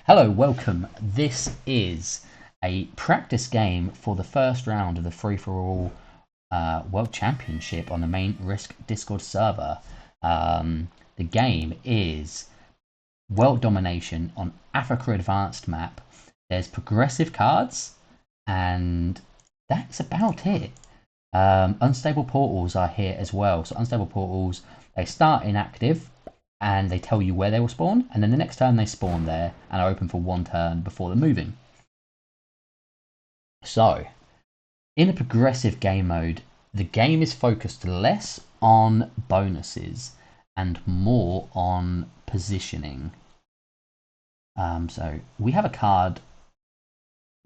Hello, welcome. This is a practice game for the first round of the free-for-all World Championship on the main Risk Discord server. The game is World Domination on Africa Advanced map. There's progressive cards, and that's about it. Unstable portals are here as well. So unstable portals, they start inactive, and they tell you where they will spawn, and then the next turn they spawn there and are open for one turn before they're moving. So, in a progressive game mode, the game is focused less on bonuses and more on positioning. So we have a card.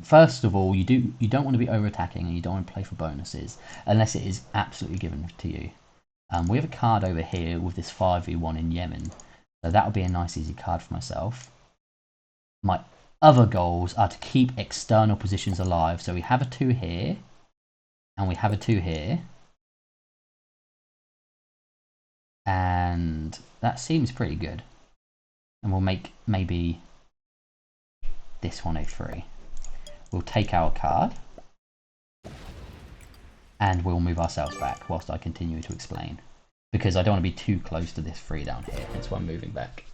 First of all, you don't want to be over attacking and you don't want to play for bonuses unless it is absolutely given to you. We have a card over here with this 5v1 in Yemen, so that would be a nice easy card for myself. My other goals are to keep external positions alive, so we have a 2 here, and we have a 2 here. And that seems pretty good. And we'll make maybe this one a 3. We'll take our card, and we'll move ourselves back whilst I continue to explain. Because I don't want to be too close to this 3 down here, hence why I'm moving back.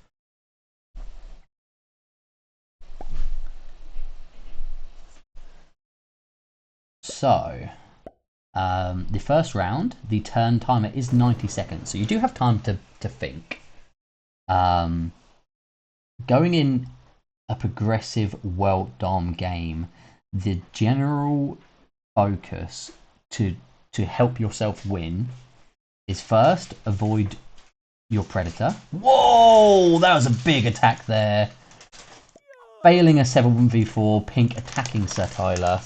So, the first round, the turn timer is 90 seconds, so you do have time to think. Going in a progressive World Dom game, the general focus to help yourself win is first, avoid your predator. Whoa! That was a big attack there. Failing a 7-1v4, pink attacking Sir Tyler.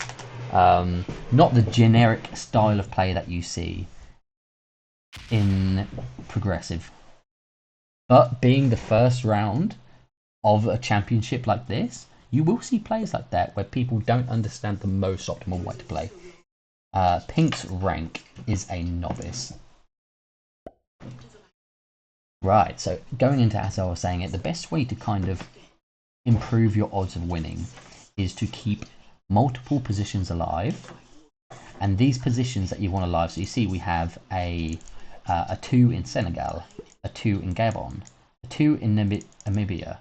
Not the generic style of play that you see in progressive. But being the first round of a championship like this, you will see plays like that where people don't understand the most optimal way to play. Pink's rank is a novice. Right, so going into, as I was saying it, the best way to kind of improve your odds of winning is to keep multiple positions alive. And these positions that you want alive, so you see we have a 2 in Senegal, a 2 in Gabon, a 2 in Namibia.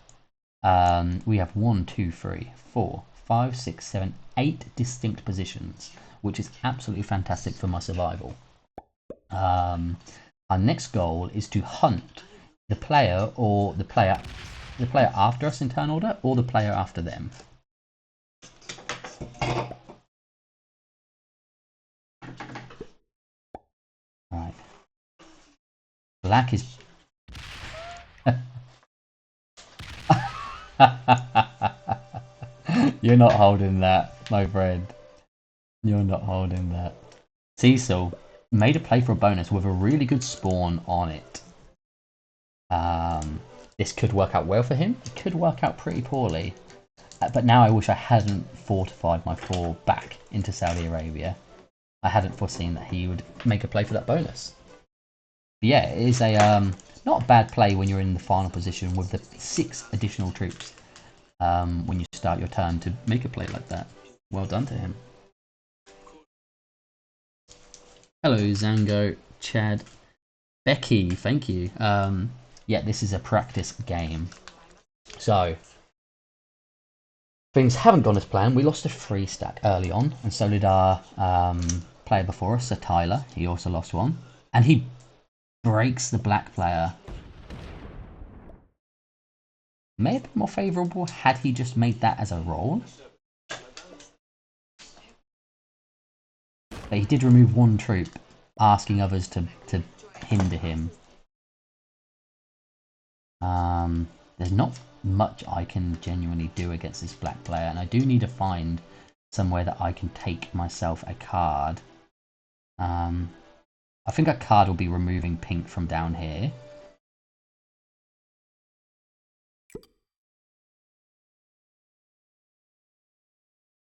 We have 1, 2, 3, 4, 5, 6, 7, 8 distinct positions, which is absolutely fantastic for my survival. Our next goal is to hunt the player or the player after us in turn order, or the player after them. Right. Black is You're not holding that, my friend. You're not holding that. Cecil made a play for a bonus with a really good spawn on it. This could work out well for him. It could work out pretty poorly. But now I wish I hadn't fortified my 4 back into Saudi Arabia. I hadn't foreseen that he would make a play for that bonus. But yeah, it is a not a bad play when you're in the final position with the 6 additional troops when you start your turn to make a play like that. Well done to him. Hello, Zango, Chad, Becky, thank you. Yeah, this is a practice game. So, things haven't gone as planned. We lost a 3 stack early on, and so did our player before us, Sir Tyler. He also lost 1. And he breaks the black player. May have been more favourable had he just made that as a roll. But he did remove 1 troop, asking others to hinder him. There's not much I can genuinely do against this black player, and I do need to find somewhere that I can take myself a card. I think a card will be removing pink from down here.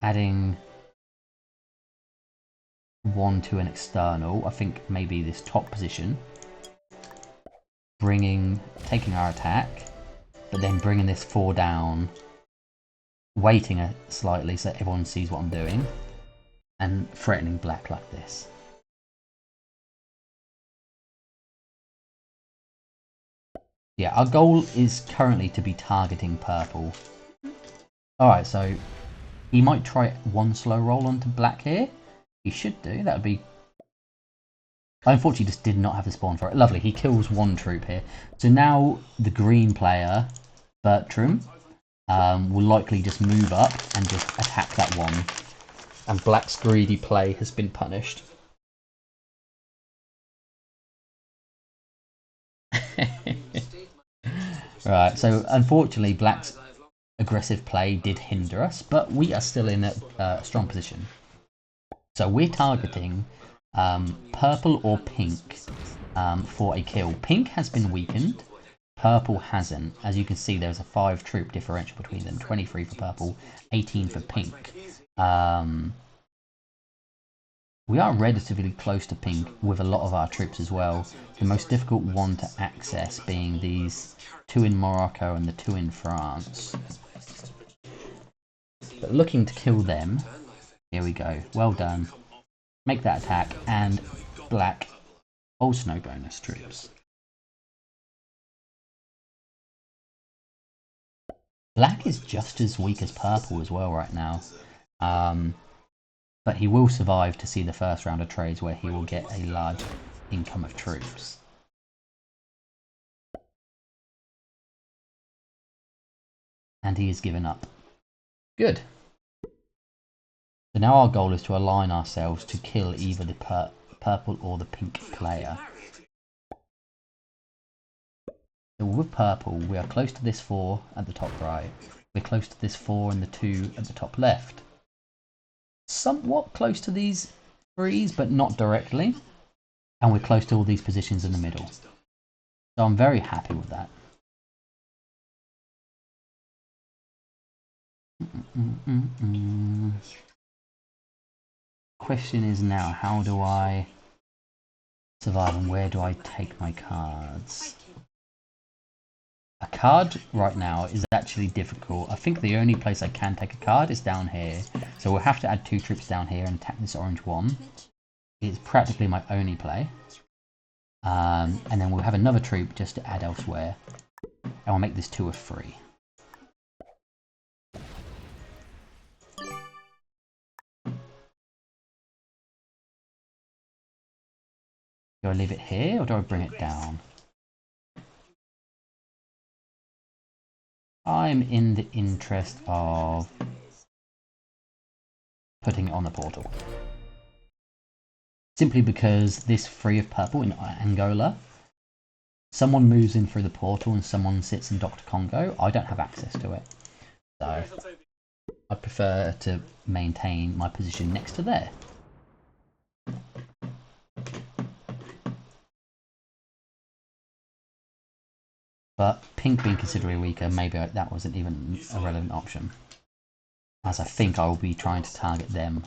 Adding 1 to an external, I think maybe this top position. Taking our attack, but then bringing this 4 down waiting slightly so everyone sees what I'm doing, and threatening black like this. Yeah, our goal is currently to be targeting purple. Alright, so he might try one slow roll onto black here. He should do, that would be... I unfortunately just did not have the spawn for it. Lovely, he kills one troop here. So now the green player, Bertram, will likely just move up and just attack that one. And black's greedy play has been punished. Right, so unfortunately black's aggressive play did hinder us, but we are still in a strong position. So we're targeting purple or pink for a kill. Pink has been weakened, purple hasn't. As you can see, there's a 5 troop differential between them, 23 for purple, 18 for pink. We are relatively close to pink with a lot of our troops as well. The most difficult one to access being these 2 in Morocco and the 2 in France. But looking to kill them. Here we go. Well done. Make that attack, and black also no bonus troops. Black is just as weak as purple as well right now. But he will survive to see the first round of trades where he will get a large income of troops. And he has given up. Good. So now our goal is to align ourselves to kill either the purple or the pink player. So with purple, we are close to this 4 at the top right. We're close to this 4 and the 2 at the top left. Somewhat close to these 3s, but not directly. And we're close to all these positions in the middle. So I'm very happy with that. Question is now, how do I survive and where do I take my cards? A card right now is actually difficult. I think the only place I can take a card is down here. So we'll have to add 2 troops down here and attack this orange one. It's practically my only play. And then we'll have another troop just to add elsewhere. And we'll make this 2 of 3. Do I leave it here or do I bring it down? I'm in the interest of putting it on the portal. Simply because this 3 of purple in Angola, someone moves in through the portal and someone sits in Dr. Congo, I don't have access to it. So I prefer to maintain my position next to there. But pink being considerably weaker, maybe that wasn't even a relevant option. As I think I will be trying to target them.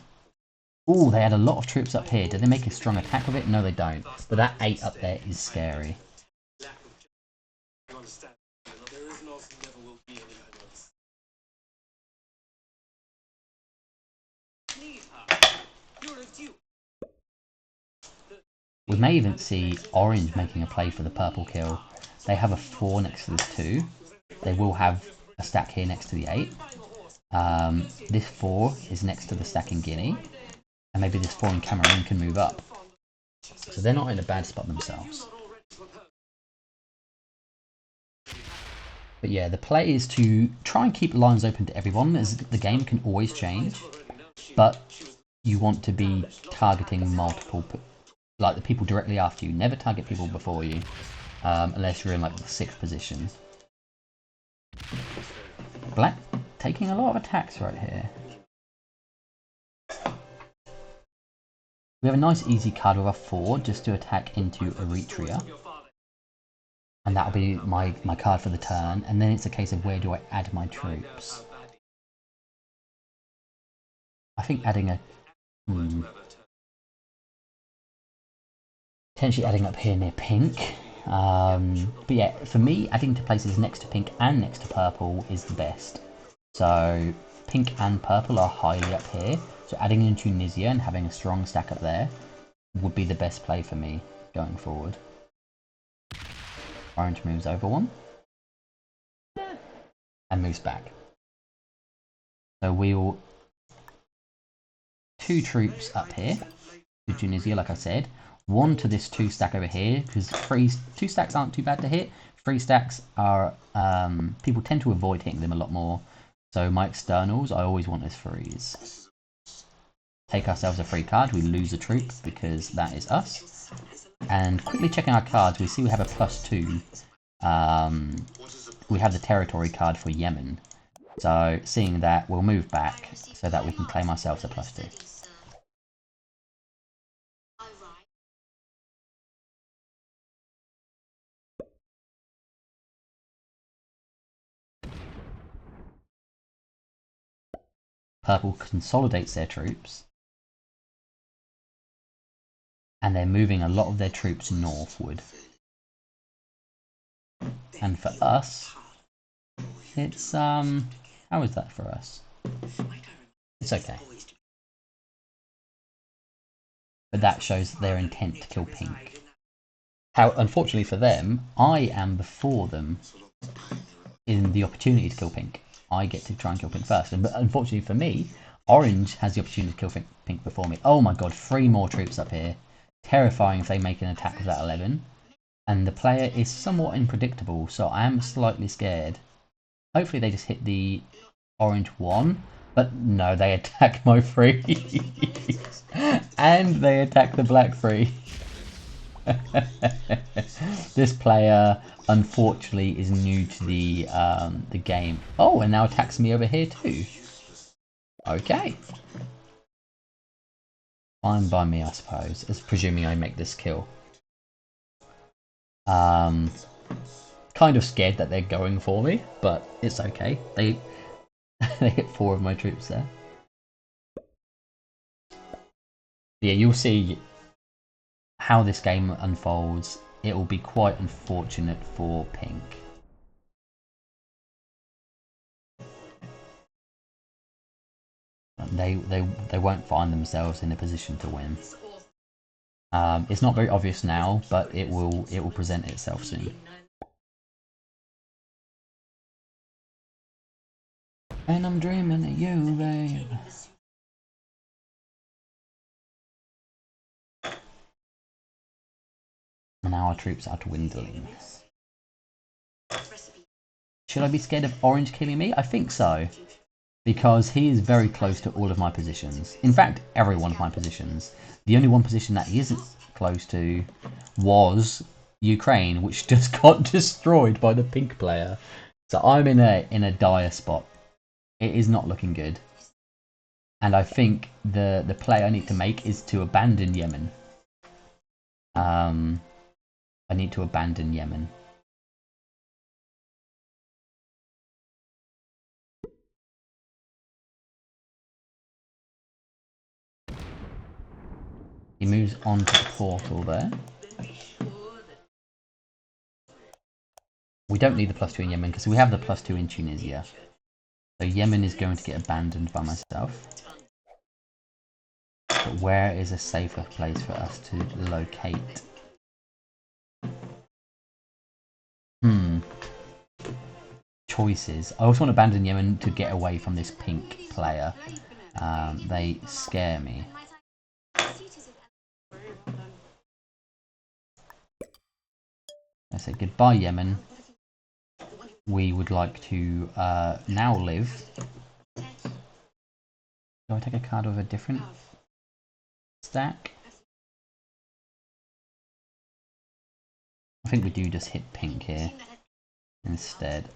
Ooh, they had a lot of troops up here. Did they make a strong attack of it? No, they don't. But that 8 up there is scary. We may even see orange making a play for the purple kill. They have a 4 next to this 2. They will have a stack here next to the 8. This 4 is next to the stack in Guinea. And maybe this 4 in Cameroon can move up. So they're not in a bad spot themselves. But yeah, the play is to try and keep lines open to everyone, as the game can always change. But you want to be targeting multiple, like the people directly after you. Never target people before you, unless you're in like the 6th position. Black taking a lot of attacks right here. We have a nice easy card with a 4 just to attack into Eritrea. And that'll be my card for the turn. And then it's a case of where do I add my troops. I think adding a... potentially adding up here near pink. But yeah, for me, adding to places next to pink and next to purple is the best. So pink and purple are highly up here. So adding in Tunisia and having a strong stack up there would be the best play for me going forward. Orange moves over one and moves back. So we will 2 troops up here to Tunisia, like I said. 1 to this 2 stack over here, because 2 stacks aren't too bad to hit. 3 stacks are people tend to avoid hitting them a lot more. So my externals, I always want as 3s. Take ourselves a free card, we lose a troop because that is us. And quickly checking our cards, we see we have a +2. We have the territory card for Yemen. So seeing that, we'll move back so that we can claim ourselves a +2. Purple consolidates their troops. And they're moving a lot of their troops northward. And for us, it's, how is that for us? It's okay. But that shows their intent to kill pink. How, unfortunately for them, I am before them in the opportunity to kill pink. I get to try and kill pink first. But unfortunately for me, orange has the opportunity to kill pink before me. Oh my god, 3 more troops up here. Terrifying if they make an attack with that 11. And the player is somewhat unpredictable, so I am slightly scared. Hopefully they just hit the orange 1. But no, they attack my 3. And they attack the black 3. This player, unfortunately, is new to the game. Oh, and now attacks me over here too. Okay. Fine by me, I suppose. As presuming I make this kill. Kind of scared that they're going for me, but it's okay. They they hit 4 of my troops there. Yeah, you'll see how this game unfolds. It will be quite unfortunate for pink. They won't find themselves in a position to win. It's not very obvious now, but it will present itself soon. And I'm dreaming of you, babe. And now our troops are dwindling. Should I be scared of orange killing me? I think so. Because he is very close to all of my positions. In fact, every one of my positions. The only one position that he isn't close to was Ukraine, which just got destroyed by the pink player. So I'm in a dire spot. It is not looking good. And I think the play I need to make is to abandon Yemen. I need to abandon Yemen. He moves on to the portal there. We don't need the +2 in Yemen because we have the +2 in Tunisia. So Yemen is going to get abandoned by myself. But where is a safer place for us to locate? Choices. I also want to abandon Yemen to get away from this pink player. They scare me. I say goodbye, Yemen. We would like to now live. Do I take a card with a different stack? I think we do just hit pink here instead.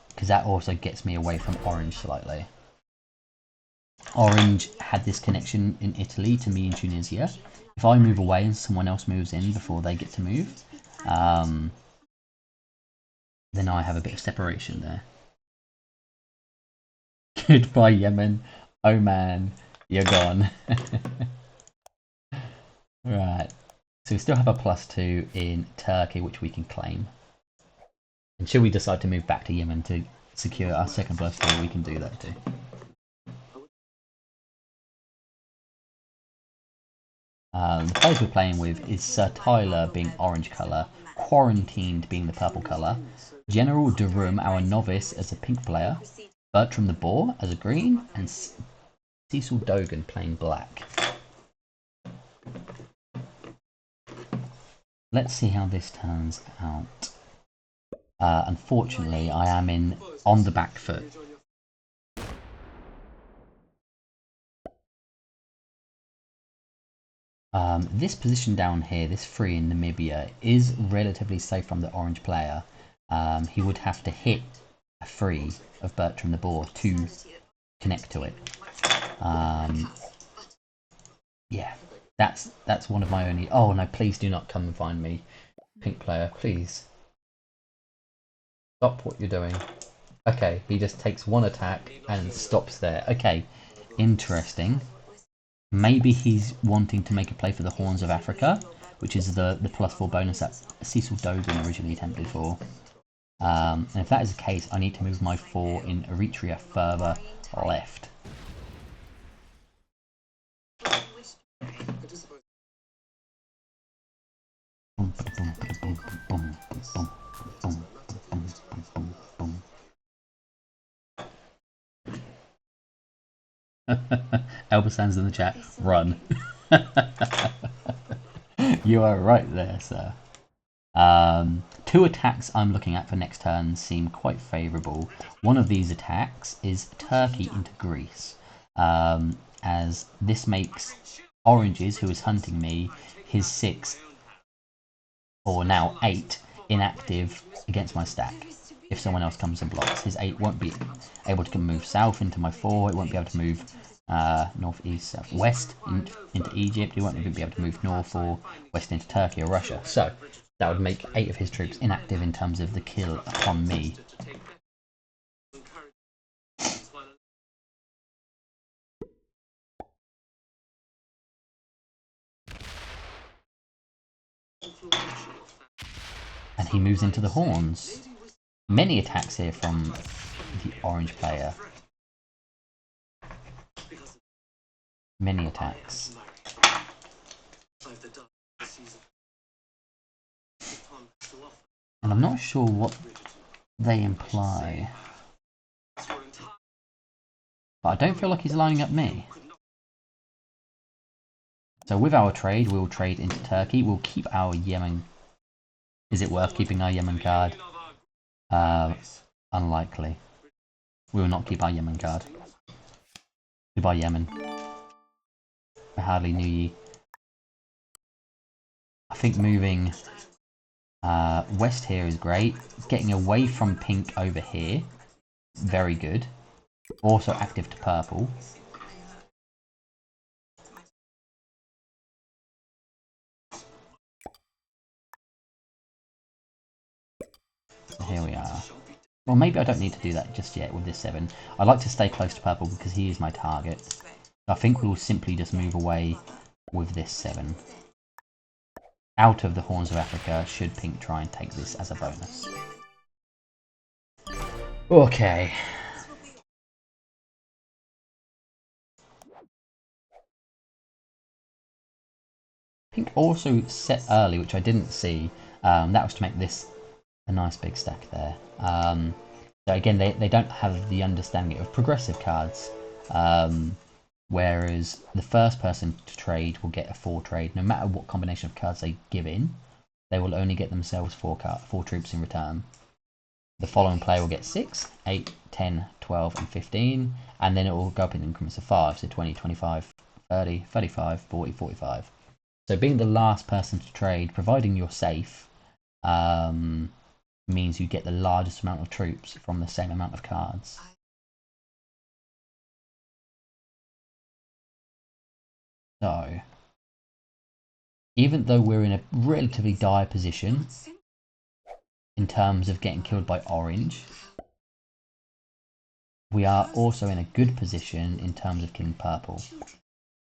Because that also gets me away from orange slightly. Orange had this connection in Italy to me in Tunisia. If I move away and someone else moves in before they get to move, then I have a bit of separation there. Goodbye, Yemen. Oh man, you're gone. Right. So we still have a +2 in Turkey, which we can claim. And should we decide to move back to Yemen to secure our second plus 4, we can do that too. The players we're playing with is Sir Tyler being orange colour, Quarantined being the purple colour, General Durum, our novice, as a pink player, Bertram the Boar as a green, and Cecil Dogan playing black. Let's see how this turns out. Unfortunately, I am on the back foot. This position down here, this 3 in Namibia, is relatively safe from the orange player. He would have to hit a 3 of Bertram the Boar to connect to it. Yeah, that's one of my only... Oh no, please do not come and find me, pink player, please. Stop what you're doing. Okay, he just takes 1 attack and stops there. Okay, interesting. Maybe he's wanting to make a play for the Horns of Africa, which is the +4 bonus that Cecil Dogan originally attempted for. And if that is the case, I need to move my 4 in Eritrea further left. Elbasan's in the chat. Run. You are right there, sir. 2 attacks I'm looking at for next turn seem quite favourable. One of these attacks is Turkey into Greece, as this makes Oranges, who is hunting me, his 6, or now 8, inactive against my stack. If someone else comes and blocks, his 8 won't be able to move south into my 4, it won't be able to move north, east, south, west into Egypt, it won't be able to move north or west into Turkey or Russia. So that would make 8 of his troops inactive in terms of the kill upon me. And he moves into the Horns. Many attacks here from the orange player. Many attacks. And I'm not sure what they imply. But I don't feel like he's lining up me. So with our trade, we'll trade into Turkey. We'll keep our Yemen. Is it worth keeping our Yemen card? Unlikely. We will not keep our Yemen card. Goodbye, Yemen. I hardly knew ye. I think moving west here is great. Getting away from pink over here, very good. Also active to purple. So here we are. Well, maybe I don't need to do that just yet with this 7. I'd like to stay close to purple because he is my target. I think we will simply just move away with this 7. Out of the Horns of Africa, should pink try and take this as a bonus. Okay. Pink also set early, which I didn't see. That was to make this a nice big stack there. So again, they don't have the understanding of progressive cards. Whereas the first person to trade will get a 4 trade. No matter what combination of cards they give in, they will only get themselves 4 troops in return. The following player will get 6, 8, 10, 12, and 15, and then it will go up in increments of 5, so 20, 25, 30, 35, 40, 45. So being the last person to trade, providing you're safe, means you get the largest amount of troops from the same amount of cards. So, even though we're in a relatively dire position in terms of getting killed by orange, we are also in a good position in terms of killing purple.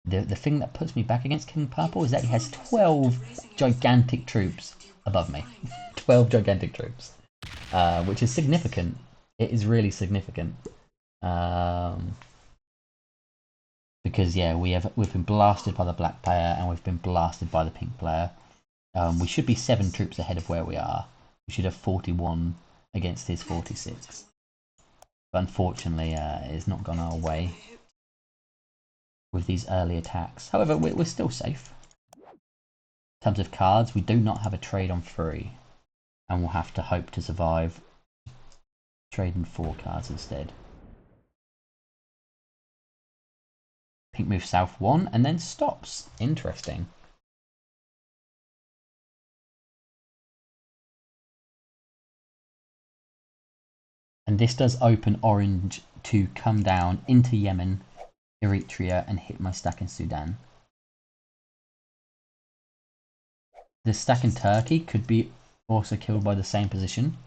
The thing that puts me back against killing purple is that he has 12 gigantic troops above me. 12 gigantic troops. which is significant. It is really significant. Because yeah, we've been blasted by the black player and we've been blasted by the pink player. We should be 7 troops ahead of where we are. We should have 41 against his 46. But unfortunately, it's not gone our way with these early attacks. However, we're still safe. In terms of cards, we do not have a trade on 3. And we'll have to hope to survive trading 4 cards instead. Pink moves south 1 and then stops. Interesting. And this does open orange to come down into Yemen, Eritrea, and hit my stack in Sudan. The stack in Turkey could be also killed by the same position.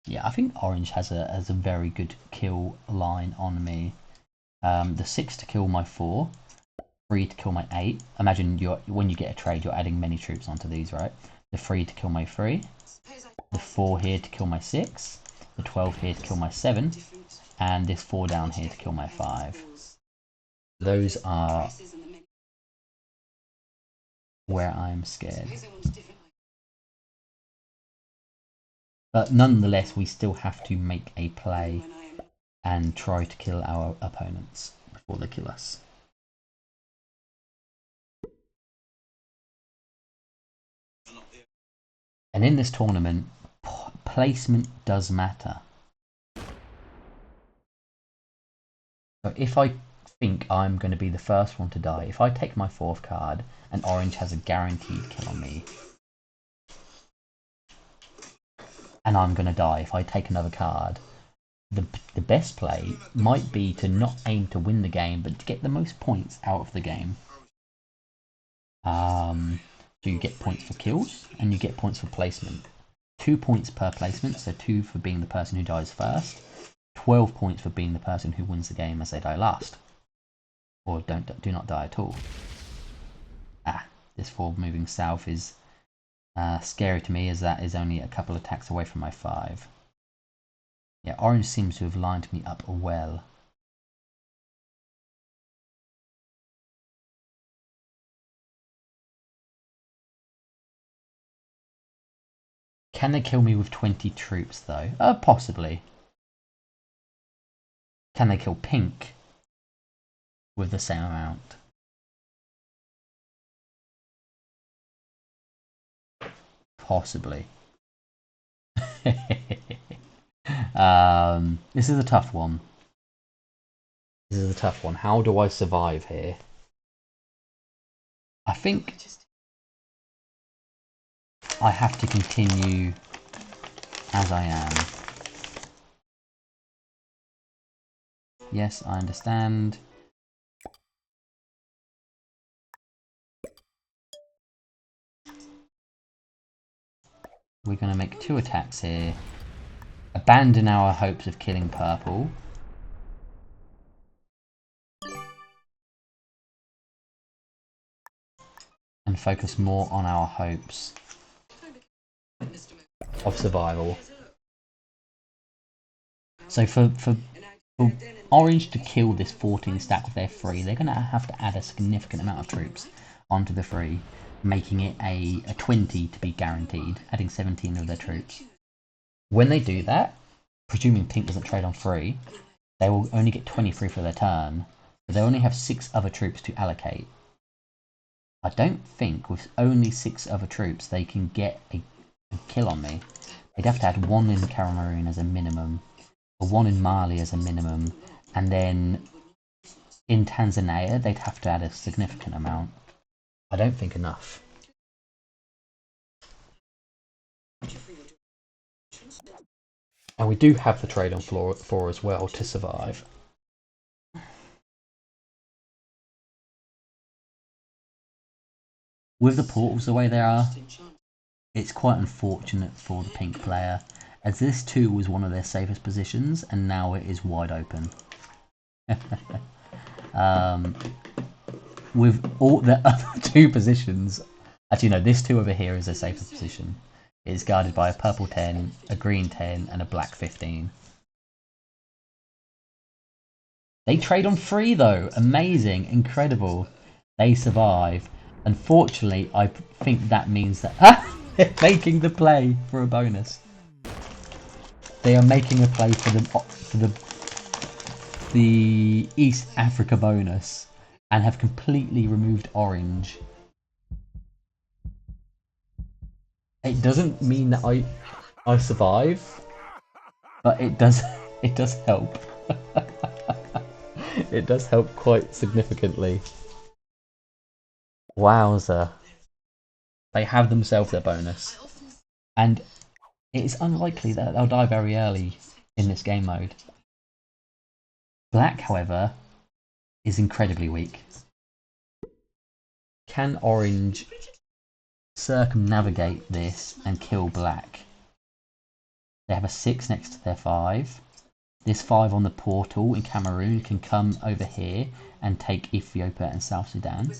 Yeah, I think orange has a very good kill line on me. The 6 to kill my 4, 3 to kill my 8. Imagine when you get a trade, you're adding many troops onto these, right? The 3 to kill my 3. The 4 here to kill my 6, the 12 here to kill my 7, and this 4 down here to kill my 5. Those are where I'm scared. But nonetheless, we still have to make a play and try to kill our opponents before they kill us. And in this tournament, placement does matter. So if I think I'm going to be the first one to die, if I take my 4th card and orange has a guaranteed kill on me, and I'm going to die if I take another card, the best play might be to not aim to win the game, but to get the most points out of the game. So you get points for kills, and you get points for placement. 2 points per placement, so 2 for being the person who dies first, 12 points for being the person who wins the game as they die last. Or do not die at all. This 4 moving south is scary to me, as that is only a couple of attacks away from my 5. Yeah, orange seems to have lined me up well. Can they kill me with 20 troops though? Possibly. Can they kill pink with the same amount? Possibly. This is a tough one. How do I survive here? I think I have to continue as I am. Yes, I understand. We're going to make 2 attacks here. Abandon our hopes of killing purple. And focus more on our hopes of survival. So for orange to kill this 14 stack with their 3, they're going to have to add a significant amount of troops onto the 3, making it a 20 to be guaranteed, adding 17 of their troops. When they do that, presuming pink doesn't trade on 3, they will only get 23 for their turn, but they only have 6 other troops to allocate. I don't think with only 6 other troops they can get a kill on me. They'd have to add 1 in Cameroon as a minimum, or 1 in Mali as a minimum, and then in Tanzania they'd have to add a significant amount. I don't think enough. And we do have the trade on 4 as well to survive. With the portals the way they are, it's quite unfortunate for the pink player, as this too was one of their safest positions, and now it is wide open. With all the other 2 positions, actually no, this 2 over here is their safest position. It is guarded by a purple 10, a green 10, and a black 15. They trade on 3 though. Amazing, incredible. They survive. Unfortunately, I think that means that they're making the play for a bonus. They are making a play for the East Africa bonus and have completely removed orange. It doesn't mean that I survive, but it does help. It does help quite significantly. Wowza. They have themselves their bonus. And it is unlikely that they'll die very early in this game mode. Black, however, is incredibly weak. Can orange circumnavigate this and kill black? They have a 6 next to their 5. This 5 on the portal in Cameroon can come over here and take Ethiopia and South Sudan.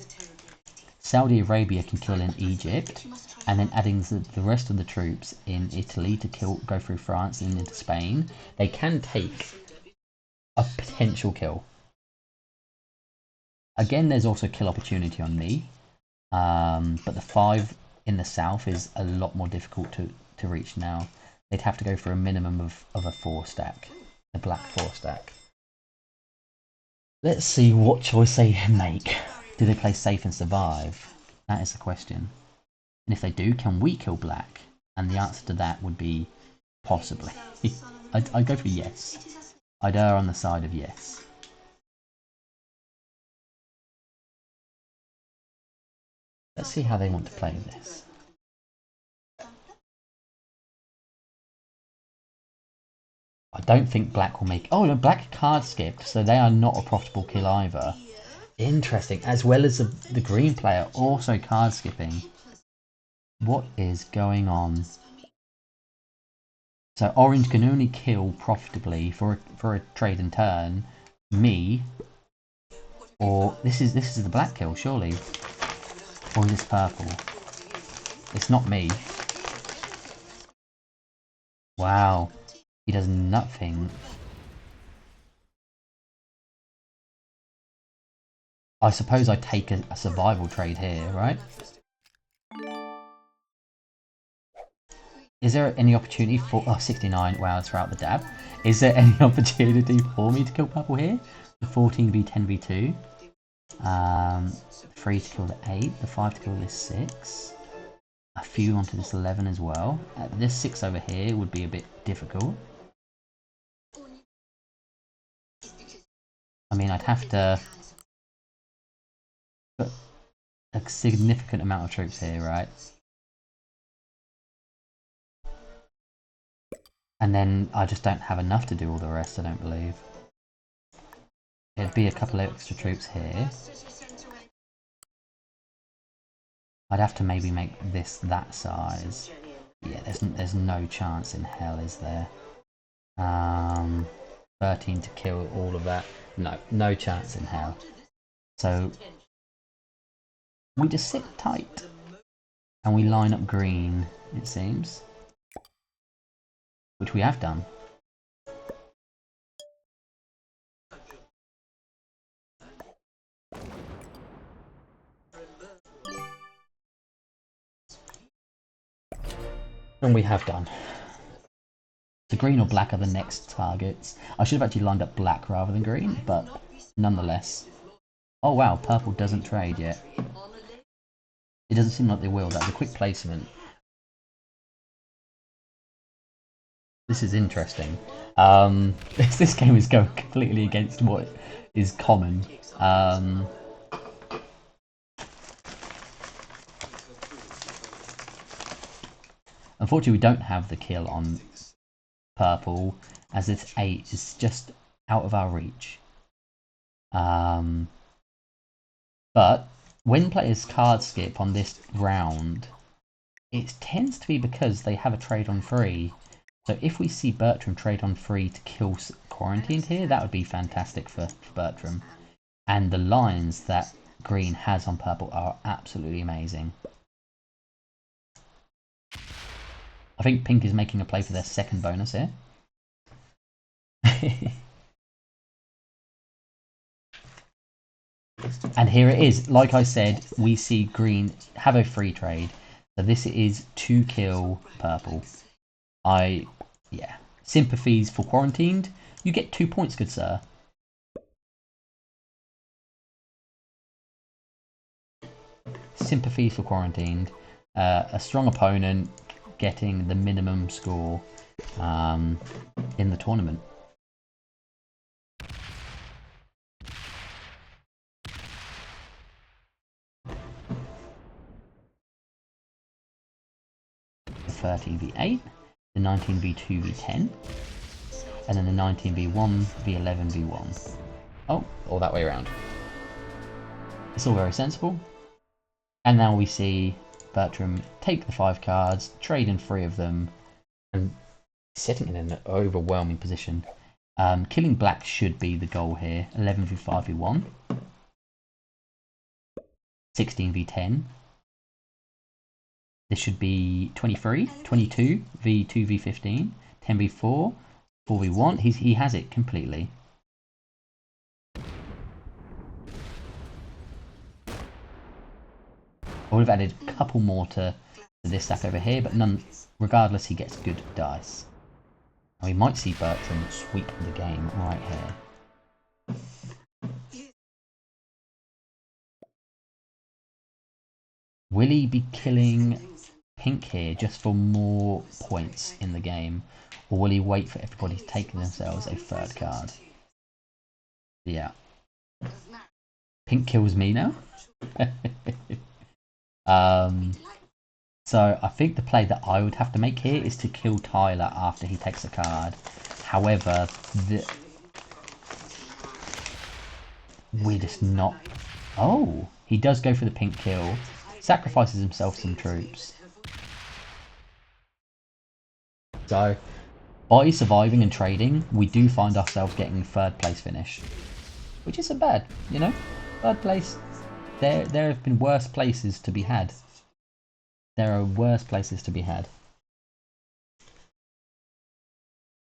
Saudi Arabia can kill in Egypt, and then adding the rest of the troops in Italy to go through France and into Spain, they can take a potential kill. Again, there's also kill opportunity on me, but the 5 in the south is a lot more difficult to reach now. They'd have to go for a minimum of a 4 stack, a black 4 stack. Let's see what choice they make. Do they play safe and survive? That is the question. And if they do, can we kill black? And the answer to that would be possibly. I'd go for yes. I'd err on the side of yes. Let's see how they want to play this. I don't think black will make... Oh, no, black card skipped, so they are not a profitable kill either. Interesting, as well as the green player also card skipping. What is going on? So orange can only kill profitably for a trade and turn. Me, or this is the black kill surely, or is this purple? It's not me. Wow, he does nothing. I suppose I take a survival trade here, right? Is there any opportunity for... Oh, 69. Wow, it's throughout the dab. Is there any opportunity for me to kill purple here? The 14v 10v2. 3 to kill the 8. The 5 to kill this 6. A few onto this 11 as well. This 6 over here would be a bit difficult. I mean, I'd have to put a significant amount of troops here, right? And then I just don't have enough to do all the rest, I don't believe. It'd be a couple of extra troops here. I'd have to maybe make this that size. Yeah, there's no chance in hell, is there? 13 to kill all of that. No chance in hell. So we just sit tight and we line up green, it seems. Which we have done. And we have done. So green or black are the next targets. I should have actually lined up black rather than green, but nonetheless. Oh wow, purple doesn't trade yet. It doesn't seem like they will. That's a quick placement. This is interesting. This game is going completely against what is common. Unfortunately, we don't have the kill on purple, as this 8 is just out of our reach. But when players card skip on this round, it tends to be because they have a trade on 3. So if we see Bertram trade on 3 to kill Quarantined here, that would be fantastic for Bertram. And the lines that green has on purple are absolutely amazing. I think pink is making a play for their second bonus here. And here it is. Like I said, we see green have a free trade. So this is to kill purple. Yeah. Sympathies for quarantined. You get 2 points, good sir. Sympathies for quarantined. A strong opponent getting the minimum score in the tournament. The 13v8, the 19v2 v10, and then the 19v1 v11 v1. Oh, all that way around. It's all very sensible. And now we see Bertram take the 5 cards, trade in 3 of them, and sitting in an overwhelming position. Killing black should be the goal here. 11v5v1, 16v10. This should be 23, 22, v2, v15, 10v4, 4v1. He has it completely. I would have added a couple more to this stack over here, but none. Regardless, he gets good dice. And we might see Bertram sweep the game right here. Will he be killing pink here just for more points in the game? Or will he wait for everybody to take themselves a 3rd card? Yeah. Pink kills me now? So I think the play that I would have to make here is to kill Tyler after he takes a card. However, we're just not... Oh! He does go for the pink kill. Sacrifices himself some troops. So, by surviving and trading, we do find ourselves getting 3rd place finish. Which isn't bad, you know? 3rd place. There have been worse places to be had. There are worse places to be had.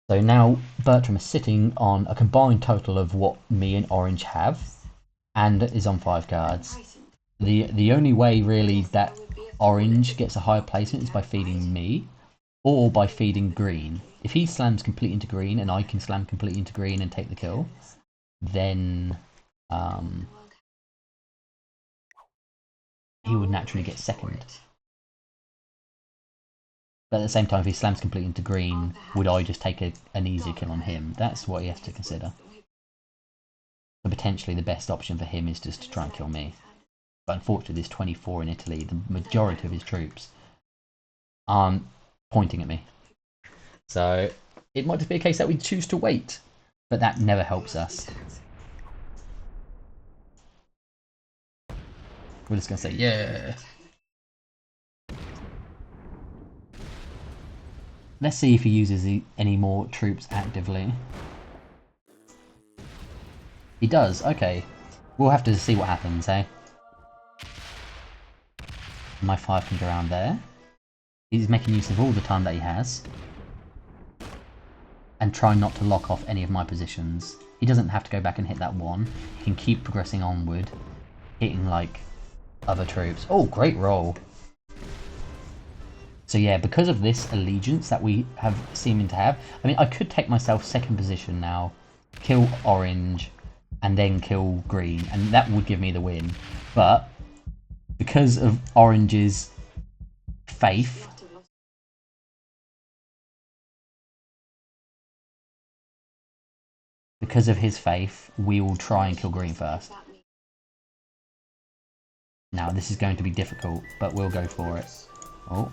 So now Bertram is sitting on a combined total of what me and Orange have, and is on 5 cards. The only way really that Orange gets a higher placement is by feeding me, or by feeding green. If he slams completely into green and I can slam completely into green and take the kill, then he would naturally get 2nd. But at the same time, if he slams completely into green, would I just take an easier kill on him? That's what he has to consider. But potentially the best option for him is just to try and kill me. But unfortunately, there's 24 in Italy. The majority of his troops aren't pointing at me. So it might just be a case that we choose to wait. But that never helps us. We're just going to say, yeah. Let's see if he uses any more troops actively. He does, okay. We'll have to see what happens, eh? My 5 can go around there. He's making use of all the time that he has. And try not to lock off any of my positions. He doesn't have to go back and hit that 1. He can keep progressing onward. Hitting, like, other troops. Oh, great roll. So yeah, because of this allegiance that we have seeming to have, I mean, I could take myself 2nd position now, kill orange, and then kill green, and that would give me the win. But because of orange's faith, because of his faith, we will try and kill green first. Now, this is going to be difficult, but we'll go for it. Oh.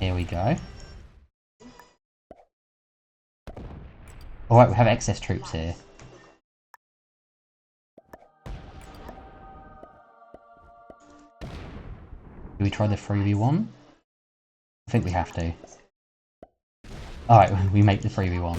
Here we go. Alright, we have excess troops here. Do we try the 3v1? I think we have to. Alright, we make the 3v1.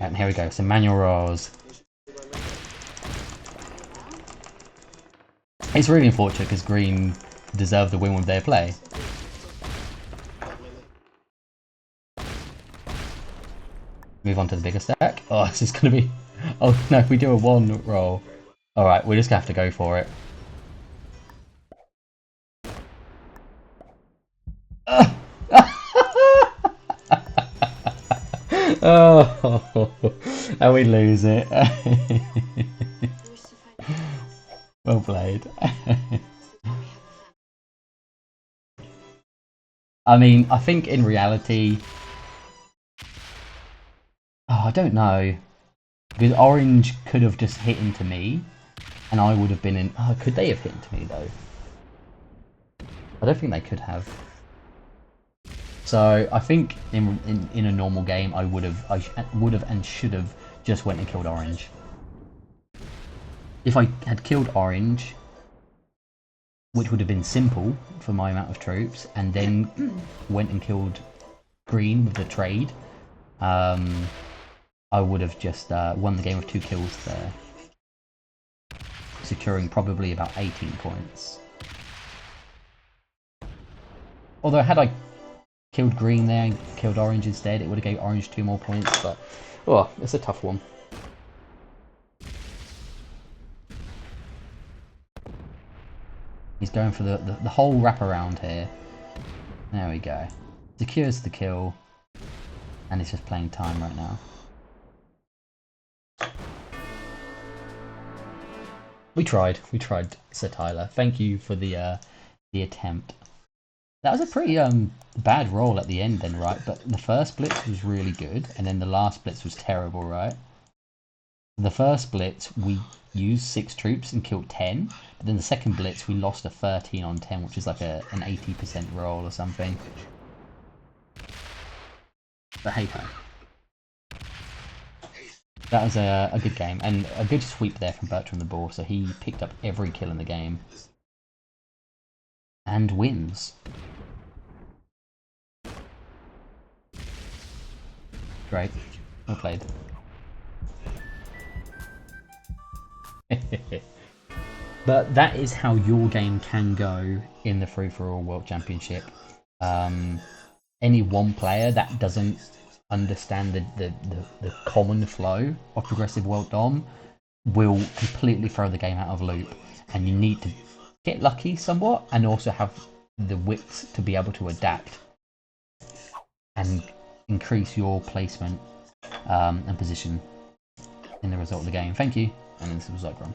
And here we go, some manual rolls. It's really unfortunate because green deserve the win with their play. Move on to the bigger stack. Oh, this is going to be... Oh no, if we do a 1 roll. Alright, we're just going to have to go for it. Oh, and we lose it. Well played. I mean, I think in reality... Oh, I don't know. Because orange could have just hit into me, and I would have been in... Oh, could they have hit into me, though? I don't think they could have. So, I think in a normal game, I would have and should have just went and killed orange. If I had killed orange, which would have been simple for my amount of troops, and then went and killed green with the trade, I would have just won the game with 2 kills there, securing probably about 18 points. Although had I killed green there and killed orange instead, it would have gave orange 2 more points, but oh, it's a tough one. He's going for the whole wraparound here. There we go. Secures the kill, and it's just playing time right now. We tried, Sir Tyler. Thank you for the attempt. That was a pretty bad roll at the end then, right? But the first blitz was really good, and then the last blitz was terrible, right? The first blitz we used 6 troops and killed 10, but then the second blitz we lost a 13 on 10, which is like an 80% roll or something. But hey ho. That was a good game, and a good sweep there from Bertrand the Boar, so he picked up every kill in the game. And wins. Great. Well played. But that is how your game can go in the Free-for-All World Championship. Any one player that doesn't understand the common flow of progressive world dom will completely throw the game out of loop, and you need to get lucky somewhat and also have the wits to be able to adapt and increase your placement and position in the result of the game. Thank you, and this was Zycron.